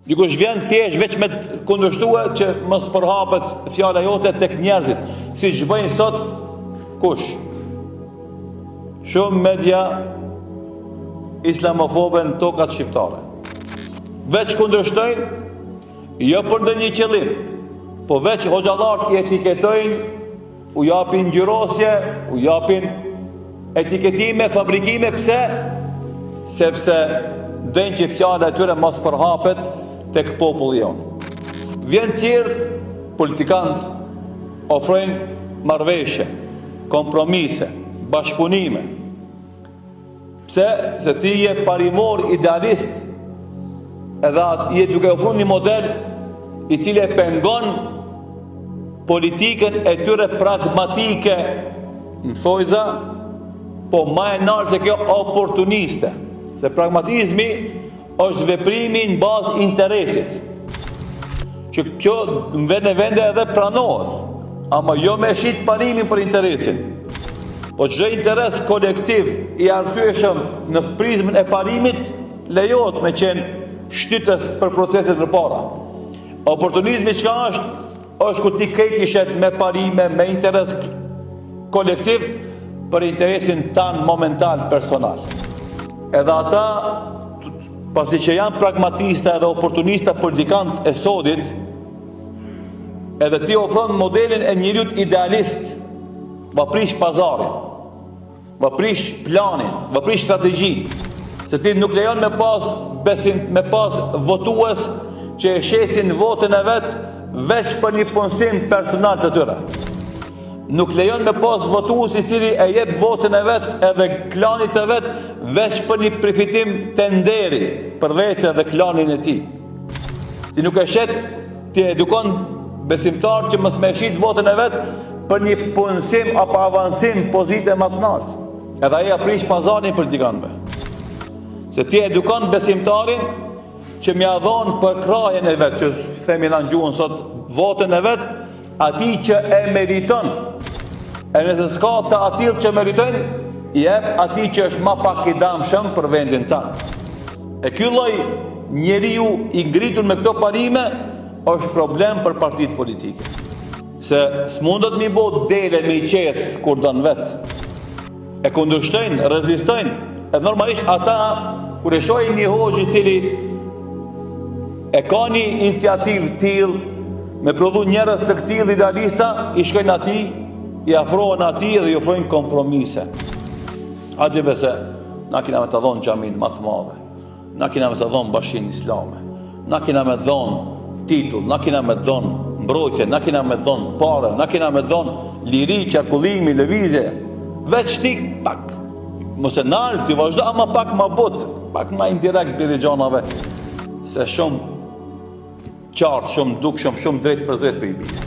Dikush vjen thjesht veç me të kundërshtue që mos përhapet fjala jote tek njerëzit, siç bëjnë sot kush? Shumë media islamofobe në tokat shqiptare. Veç kundërshtojnë, jo për ndonjë qëllim, po veç hoxhallarët i etiketojnë, u japin ngjyrosje, u japin etiketime, fabrikime, pse? Sepse dojnë që fjala e tyre mos përhapet tek populli jonë. Vjen tjertë politikantë, ofrojnë marrëveshje, kompromise, bashkëpunime. Pse? Se ti je parimor idealist, edhe je duke ofruar një model i cili e pengon politikën e tyre pragmatike në thojza, po ma e narë se kjo oportuniste. Se pragmatizmi është veprimi në bazë interesit. Që kjo në vende edhe pranohet, ama jo me shit parimin për interesin. Po çdo interes kolektiv i arsyeshëm në prizmën e parimit lejohet me qenë shtytës për proceset përpara. Oportunizmi çka është? Është kur ti krejtishet me parime, me interes kolektiv për interesin tanë momental, personal. Edhe ata, pasi që janë pragmatista edhe oportunista politikantë e sodit, edhe ti ofron modelin e njeriut idealist, va prish pazarin, va prish planin, va prish strategjin, se ti nuk lejon me pas votues që e shesin votën e vetë veç për një punësim personal të tyre. Nuk lejon me pas votues i cili e jep votën e vetë edhe klanit e vetë veç për një përfitim të nderi për vetë dhe klanin e ti. Ti nuk e shet, ti edukon besimtar që mos me shit votën e vetë për një punësim apo avansim pozite më të lartë. Edhe ai aprish pazarin politikanëve. Se ti edukon besimtarin që m'ia dhon për krajen e vetë, që themi na gjuhën sot, votën e vetë ati që e meriton. E nëse s'ka të atill që meritojnë, jep ati që është ma pak i damshëm për vendin tanë. E ky lloj njeriu i ngritur me këto parime është problem për partitë politike. Se s'mundet mi bo dele me i qeth kur don vetë. E kundërshtojnë, rezistojnë, e normalisht ata kur e shohin një hoxh i cili e ka një iniciativë tillë me prodhu njerëz të këtillë idealista, i shkojnë ati, i afrohen ati dhe i ofrojnë kompromise. Ati bese, na kina me të dhonë xhamin më të madhe, na kina me të dhonë bashkinë islame, na kina me të dhonë titull, na kina me të dhonë mbrojtje, na kina me të dhonë pare, na kina me të dhonë liri, qarkullimi, lëvizje, veç ti pak, mos e nalë, ti vazhdo, ama pak ma but, pak ma indirekt biri gjanave, se shumë qartë, shumë dukshëm, shumë drejt për drejt për i bide.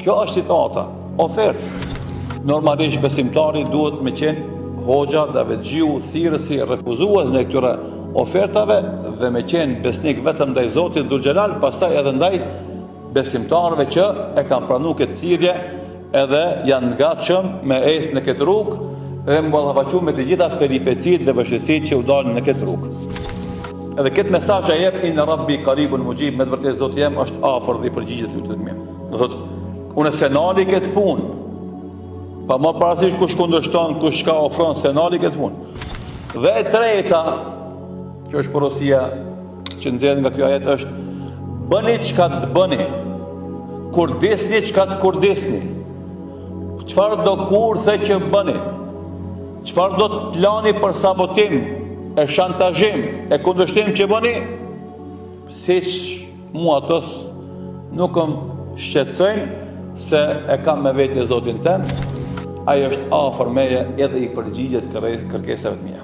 Kjo është situata, ofertë. Normalisht besimtari duhet me qenë hoxha dhe veçgjiu thirrësi, refuzues në këtyre ofertave dhe me qenë besnik vetëm ndaj Zotit Dhul Xhelal, pastaj edhe ndaj besimtarëve që e kanë pranuar këtë thirrje edhe janë gatshëm me ecë në këtë rrugë dhe më ballafaqu me të gjitha peripecitë dhe vështirësitë që u dalin në këtë rrugë. Edhe këtë mesazh e jep Inna Rabbi Qaribun Mujib, me të vërtetë Zoti jem është afër dhe i përgjigjet lutjet mia. Do thotë, unë senali këtë punë, pa më parasysh kush kundërshton, kush ka ofron, senali këtë punë. Dhe e treta, që është porosia që nxjerr nga kjo ajet është bëni çka të bëni, kurdisni çka të kurdisni. Çfarë do kurthe që bëni, çfarë do të plani për sabotim, e shantazhim, e kundërshtim që bëni, siç mua atos nuk më shqetësojnë se e kam me vete Zotin tem, ai është afër meje edhe i përgjigjet kërkesave të mia.